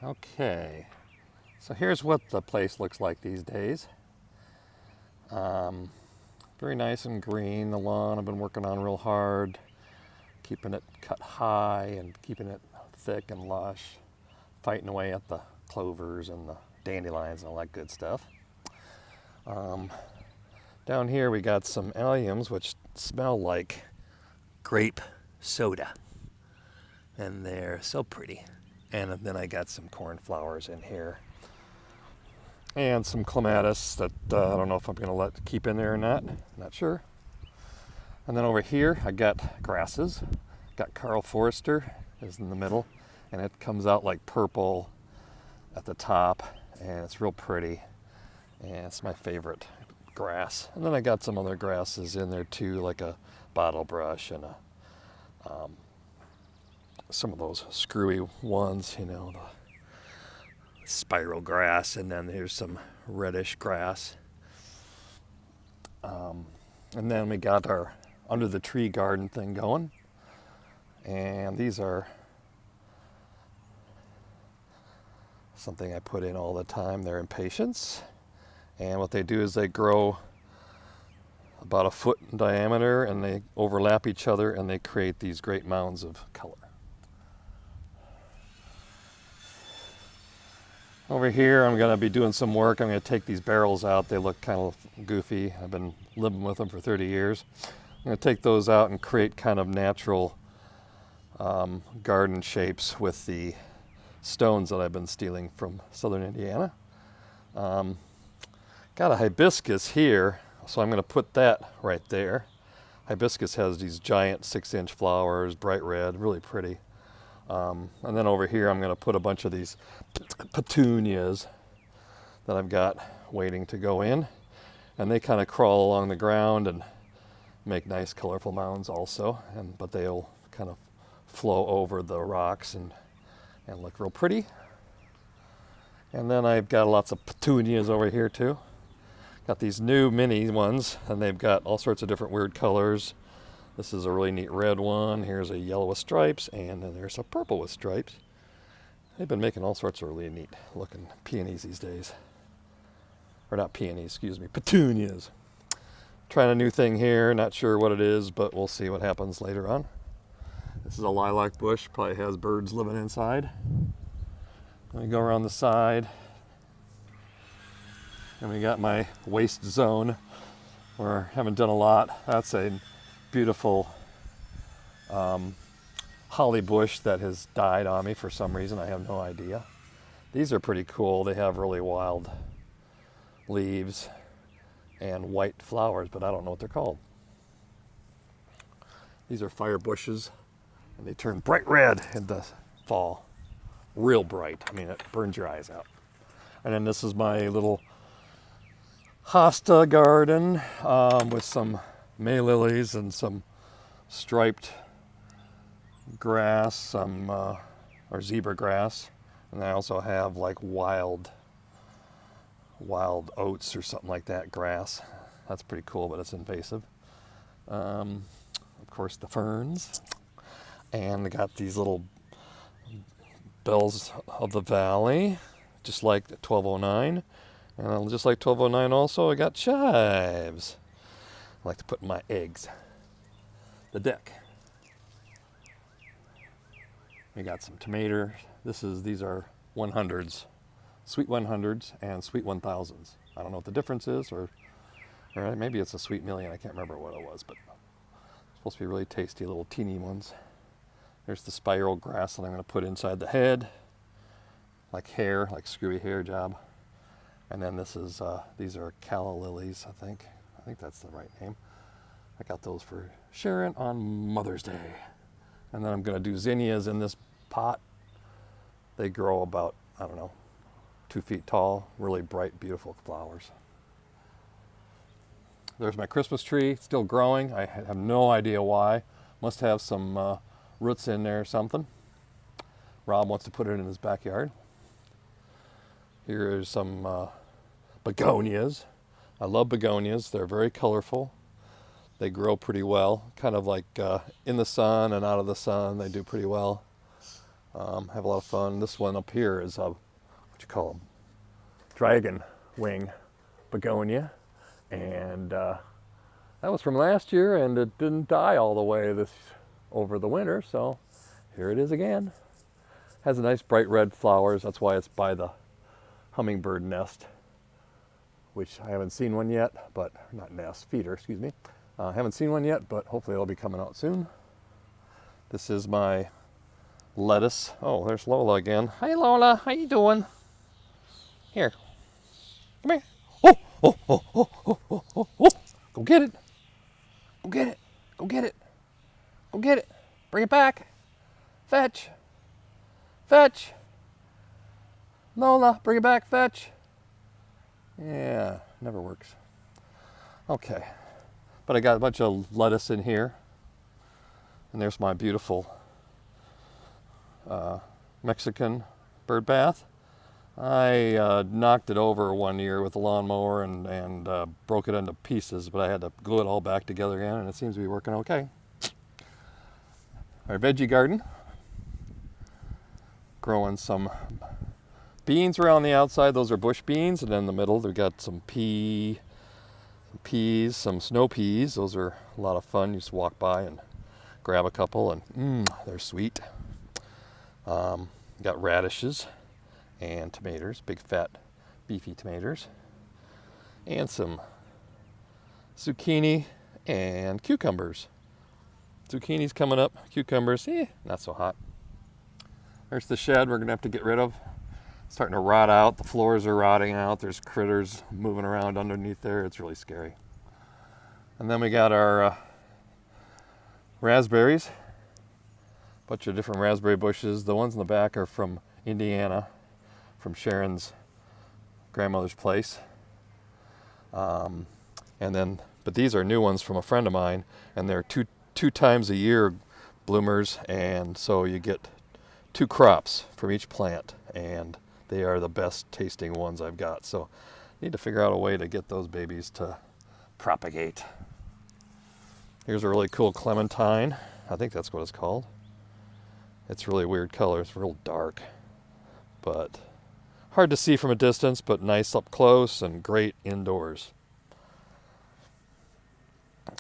Okay, so here's what the place looks like these days. Very nice and green, the lawn I've been working on real hard, keeping it cut high and keeping it thick and lush, fighting away at the clovers and the dandelions and all that good stuff. Down here we got some alliums which smell like grape soda, and they're so pretty. And then I got some cornflowers in here. And some clematis that I don't know if I'm going to keep in there or not. Not sure. And then over here I got grasses. Got Carl Forster is in the middle, and it comes out like purple at the top, and it's real pretty. And it's my favorite grass. And then I got some other grasses in there too, like a bottle brush and some of those screwy ones, the spiral grass, and then there's some reddish grass. And then we got our under the tree garden thing going. And these are something I put in all the time. They're impatiens. And what they do is they grow about a foot in diameter, and they overlap each other, and they create these great mounds of color. Over here I'm going to be doing some work. I'm going to take these barrels out. They look kind of goofy. I've been living with them for 30 years. I'm going to take those out and create kind of natural garden shapes with the stones that I've been stealing from southern Indiana. Got a hibiscus here, so I'm going to put that right there. Hibiscus has these giant 6-inch flowers, bright red, really pretty. And then over here I'm going to put a bunch of these petunias that I've got waiting to go in. And they kind of crawl along the ground and make nice colorful mounds also. But they'll kind of flow over the rocks and look real pretty. And then I've got lots of petunias over here too. Got these new mini ones, and they've got all sorts of different weird colors. This is a really neat red one. Here's a yellow with stripes, and then there's a purple with stripes. They've been making all sorts of really neat looking peonies these days. Or not peonies, excuse me, petunias. Trying a new thing here, not sure what it is, but we'll see what happens later on. This is a lilac bush, probably has birds living inside. Let me go around the side. And we got my waste zone where I haven't done a lot. That's a beautiful holly bush that has died on me for some reason. I have no idea. These are pretty cool. They have really wild leaves and white flowers, but I don't know what they're called. These are fire bushes, and they turn bright red in the fall. Real bright. I mean, it burns your eyes out. And then this is my little hosta garden with some May lilies and some striped grass, or zebra grass, and I also have like wild oats or something like that grass. That's pretty cool, but it's invasive. Of course, the ferns, and they got these little bells of the valley, just like 1209, and just like 1209 also, I got chives. I like to put in my eggs. The deck. We got some tomatoes. These are 100s, sweet 100s and sweet 1000s. I don't know what the difference is, or maybe it's a sweet million. I can't remember what it was, but it's supposed to be really tasty, little teeny ones. There's the spiral grass that I'm going to put inside the head, like hair, like screwy hair job. And then these are calla lilies, I think. I think that's the right name. I got those for Sharon on Mother's Day. And then I'm going to do zinnias in this pot. They grow about, 2 feet tall, really bright, beautiful flowers. There's my Christmas tree, still growing. I have no idea why. Must have some roots in there or something. Rob wants to put it in his backyard. Here's some begonias. I love begonias. They're very colorful. They grow pretty well, kind of like in the sun and out of the sun. They do pretty well. Have a lot of fun. This one up here is what you call them, dragon wing begonia, and that was from last year, and it didn't die all the way over the winter, so here it is again. Has a nice bright red flowers. That's why it's by the hummingbird nest, which I haven't seen one yet, but not nest, feeder, excuse me. Haven't seen one yet, but hopefully it'll be coming out soon. This is my lettuce. Oh, there's Lola again. Hi Lola, how you doing? Here, come here. Oh, oh, oh, oh, oh, oh, oh, oh. Go get it. Go get it. Go get it. Go get it. Bring it back. Fetch. Fetch. Lola, bring it back, fetch. Yeah, never works. Okay, but I got a bunch of lettuce in here. And there's my beautiful Mexican bird bath. I knocked it over one year with a lawnmower and broke it into pieces, but I had to glue it all back together again, and it seems to be working okay. Our veggie garden. Growing some beans around the outside. Those are bush beans, and in the middle they've got some peas, some snow peas. Those are a lot of fun. You just walk by and grab a couple, and they're sweet. Got radishes and tomatoes, big fat beefy tomatoes, and some zucchini and cucumbers. Zucchini's coming up, cucumbers, not so hot. There's the shed we're gonna have to get rid of. It's starting to rot out, the floors are rotting out, there's critters moving around underneath there, it's really scary. And then we got our raspberries, a bunch of different raspberry bushes. The ones in the back are from Indiana, from Sharon's grandmother's place. But these are new ones from a friend of mine, and they're two times a year bloomers, and so you get 2 crops from each plant, and they are the best tasting ones I've got. So I need to figure out a way to get those babies to propagate. Here's a really cool clementine. I think that's what it's called. It's really weird color. It's real dark, but hard to see from a distance, but nice up close and great indoors.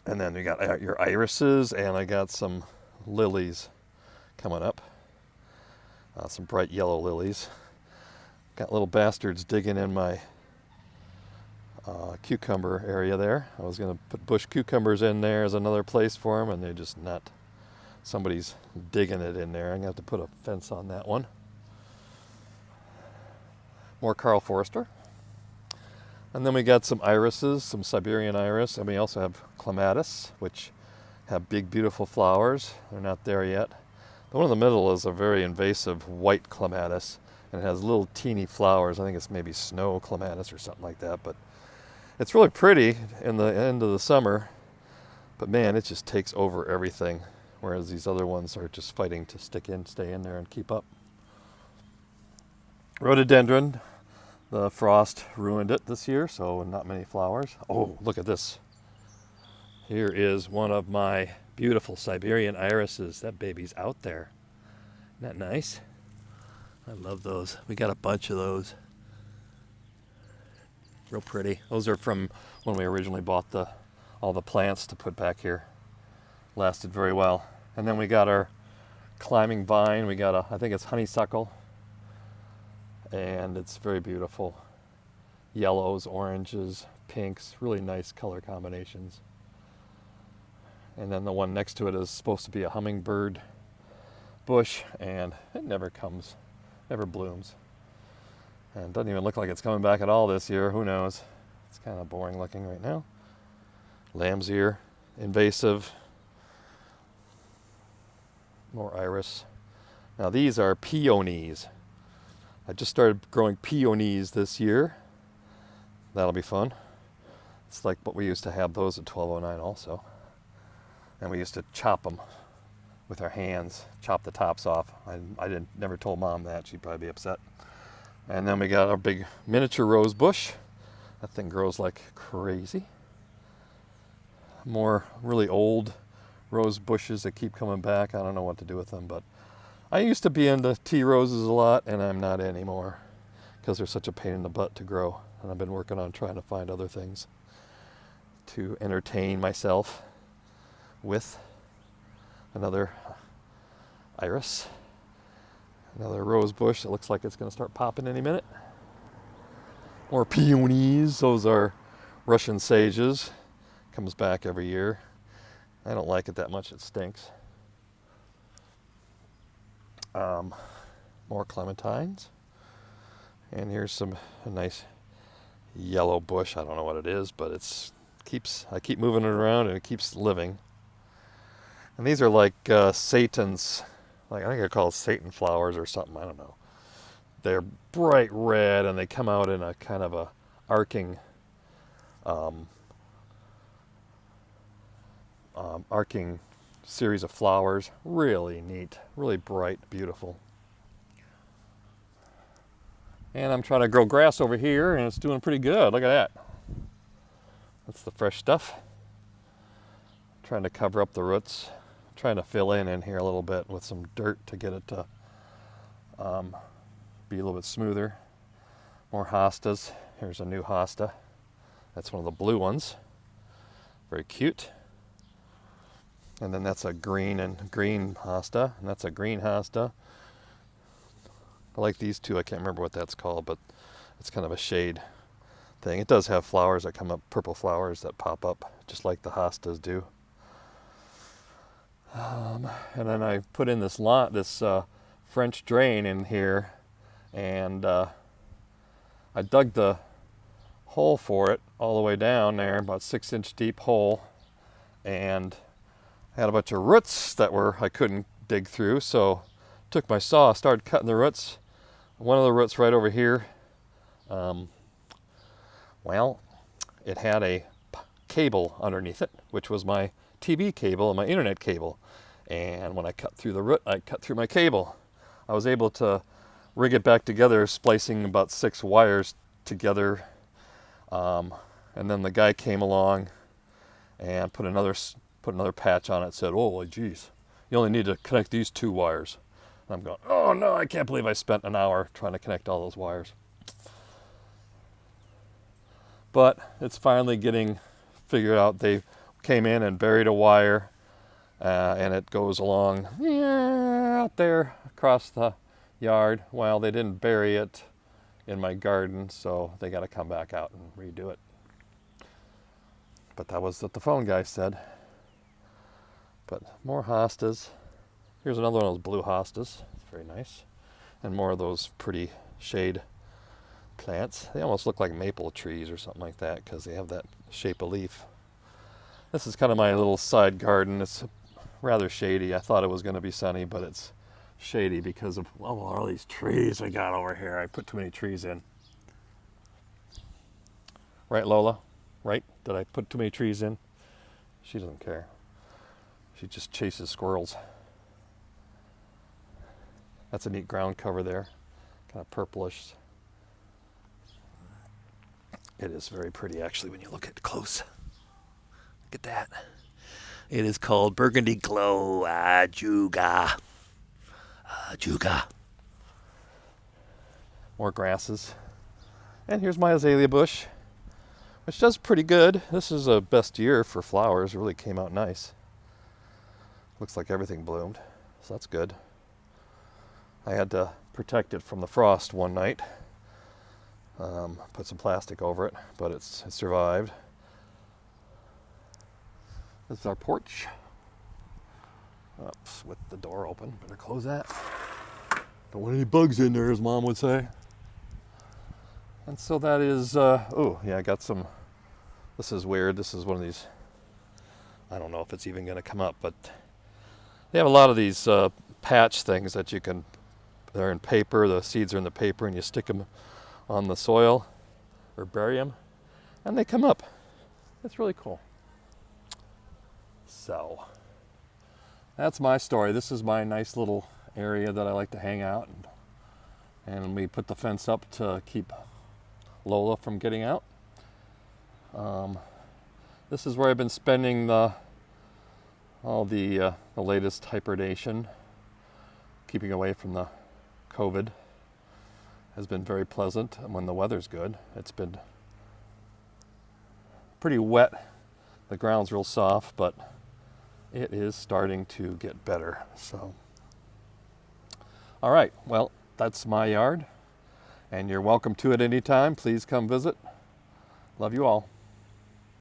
And then you got your irises, and I got some lilies coming up. Some bright yellow lilies. Got little bastards digging in my cucumber area there. I was going to put bush cucumbers in there as another place for them, and they're just not. Somebody's digging it in there. I'm going to have to put a fence on that one. More Carl Forster. And then we got some irises, some Siberian iris, and we also have clematis, which have big, beautiful flowers. They're not there yet. The one in the middle is a very invasive white clematis, and it has little teeny flowers. I think it's maybe snow clematis or something like that, but it's really pretty in the end of the summer, but man, it just takes over everything, whereas these other ones are just fighting to stay in there and keep up. Rhododendron, the frost ruined it this year, so not many flowers. Oh, look at this. Here is one of my beautiful Siberian irises. That baby's out there. Isn't that nice? I love those. We got a bunch of those. Real pretty. Those are from when we originally bought all the plants to put back here. Lasted very well. And then we got our climbing vine. We got I think it's honeysuckle. And it's very beautiful. Yellows, oranges, pinks, really nice color combinations. And then the one next to it is supposed to be a hummingbird bush, and it never blooms. And it doesn't even look like it's coming back at all this year. Who knows? It's kind of boring looking right now. Lamb's ear, invasive. More iris. Now these are peonies. I just started growing peonies this year. That'll be fun. It's like what we used to have those at 1209 also. And we used to chop them with our hands, chop the tops off. I never told Mom that. She'd probably be upset. And then we got our big miniature rose bush. That thing grows like crazy. More really old rose bushes that keep coming back. I don't know what to do with them, but I used to be into tea roses a lot, and I'm not anymore because they're such a pain in the butt to grow. And I've been working on trying to find other things to entertain myself with. Another iris, another rose bush that looks like it's going to start popping any minute. More peonies. Those are Russian sages. Comes back every year. I don't like it that much. It stinks. More clementines. And here's a nice yellow bush. I don't know what it is, but I keep moving it around and it keeps living. And these are like Satan's, like I think they're called Satan flowers or something. I don't know. They're bright red and they come out in a kind of a arcing series of flowers. Really neat, really bright, beautiful. And I'm trying to grow grass over here, and it's doing pretty good. Look at that. That's the fresh stuff. Trying to cover up the roots. Trying to fill in here a little bit with some dirt to get it to be a little bit smoother. More hostas. Here's a new hosta. That's one of the blue ones. Very cute. And then that's a green hosta, and that's a green hosta. I like these two. I can't remember what that's called, but it's kind of a shade thing. It does have flowers that come up, purple flowers that pop up, just like the hostas do. And then I put in this French drain in here, and I dug the hole for it all the way down there, about 6-inch deep hole, and I had a bunch of roots that I couldn't dig through, so took my saw, started cutting the roots. One of the roots right over here, well, it had a cable underneath it, which was my TV cable and my internet cable. And when I cut through the root, I cut through my cable. I was able to rig it back together, splicing about 6 wires together. And then the guy came along and put another patch on it. Said, "Oh, geez, you only need to connect these 2 wires." And I'm going, "Oh no, I can't believe I spent an hour trying to connect all those wires." But it's finally getting figured out. They came in and buried a wire, and it goes along out there across the yard. Well, they didn't bury it in my garden, so they got to come back out and redo it. But that was what the phone guy said. But more hostas. Here's another one of those blue hostas. It's very nice. And more of those pretty shade plants. They almost look like maple trees or something like that because they have that shape of leaf. This is kind of my little side garden. It's rather shady. I thought it was going to be sunny, but it's shady because of all these trees we got over here. I put too many trees in. Right, Lola? Right? Did I put too many trees in? She doesn't care. She just chases squirrels. That's a neat ground cover there. Kind of purplish. It is very pretty actually when you look at it close. Look at that. It is called Burgundy Glow Ajuga. Ajuga. More grasses. And here's my azalea bush, which does pretty good. This is a best year for flowers. It really came out nice. Looks like everything bloomed, so that's good. I had to protect it from the frost one night. Put some plastic over it, but it survived. This is our porch. Oops, with the door open. Better close that. Don't want any bugs in there, as Mom would say. And so that is, oh yeah, I got some, this is weird. This is one of these, I don't know if it's even going to come up, but they have a lot of these patch things that you can, they're in paper, the seeds are in the paper, and you stick them on the soil or bury them, and they come up. It's really cool. So, that's my story. This is my nice little area that I like to hang out, and we put the fence up to keep Lola from getting out. This is where I've been spending all the latest hibernation keeping away from the COVID has been very pleasant when the weather's good. It's been pretty wet. The ground's real soft, but it is starting to get better. So, all right, well, that's my yard, and you're welcome to it anytime. Please come visit. Love you all.